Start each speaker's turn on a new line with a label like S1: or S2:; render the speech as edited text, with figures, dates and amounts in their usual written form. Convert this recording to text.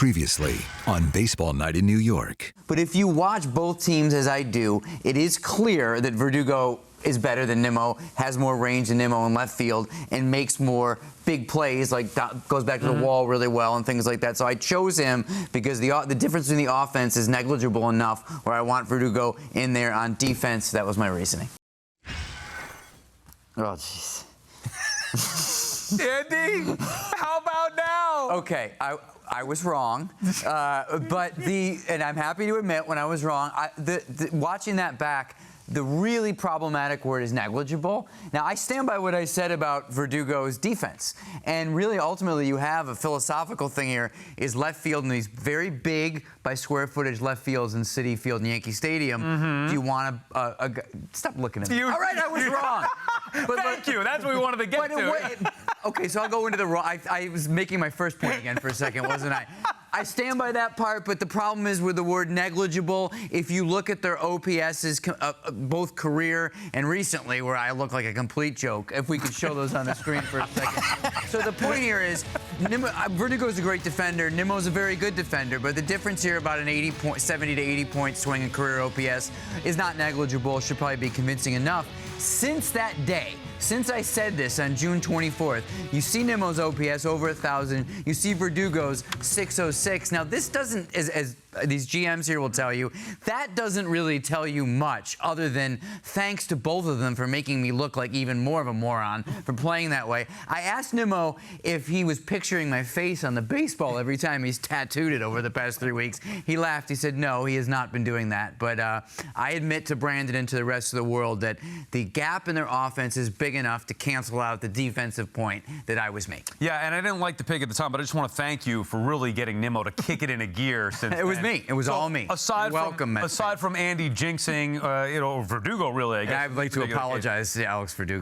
S1: Previously on Baseball Night in New York.
S2: But if you watch both teams as I do, it is clear that Verdugo is better than Nimmo, has more range than Nimmo in left field, and makes more big plays, like goes back to the wall really well and things like that. So I chose him because the difference in the offense is negligible enough where I want Verdugo in there on defense. That was my reasoning. Oh, jeez.
S3: Andy, how about now?
S2: Okay, I was wrong, and I'm happy to admit when I was wrong. Watching that back, the really problematic word is negligible. Now, I stand by what I said about Verdugo's defense. And really, ultimately, you have a philosophical thing here, is left field in these very big, by square footage, left fields in Citi Field and Yankee Stadium. Do you want stop looking at me. All right, I was wrong.
S3: Thank you. That's what we wanted to get to.
S2: Okay, so I'll go into the wrong. I was making my first point again for a second, wasn't I? I stand by that part, but the problem is with the word negligible. If you look at their OPSs, both career and recently, where I look like a complete joke, if we could show those on the screen for a second. So the point here is, Verdugo's a great defender. Nimmo's a very good defender, but the difference here about an 70 to 80 point swing in career OPS is not negligible. Should probably be convincing enough. Since that day, since I said this on June 24th, you see Nimmo's OPS over 1,000. You see Verdugo's 606. Now, this doesn't, as these GMs here will tell you, that doesn't really tell you much other than thanks to both of them for making me look like even more of a moron for playing that way. I asked Nimmo if he was picturing my face on the baseball every time he's tattooed it over the past 3 weeks. He laughed. He said, no, he has not been doing that. But I admit to Brandon and to the rest of the world that the gap in their offense is big enough to cancel out the defensive point that I was making.
S3: Yeah, and I didn't like the pick at the time, but I just want to thank you for really getting Nimmo to kick it into gear since
S2: it was me. It was all me.
S3: Aside from Andy jinxing, Verdugo, really, I guess.
S2: And I'd like to apologize to Alex Verdugo.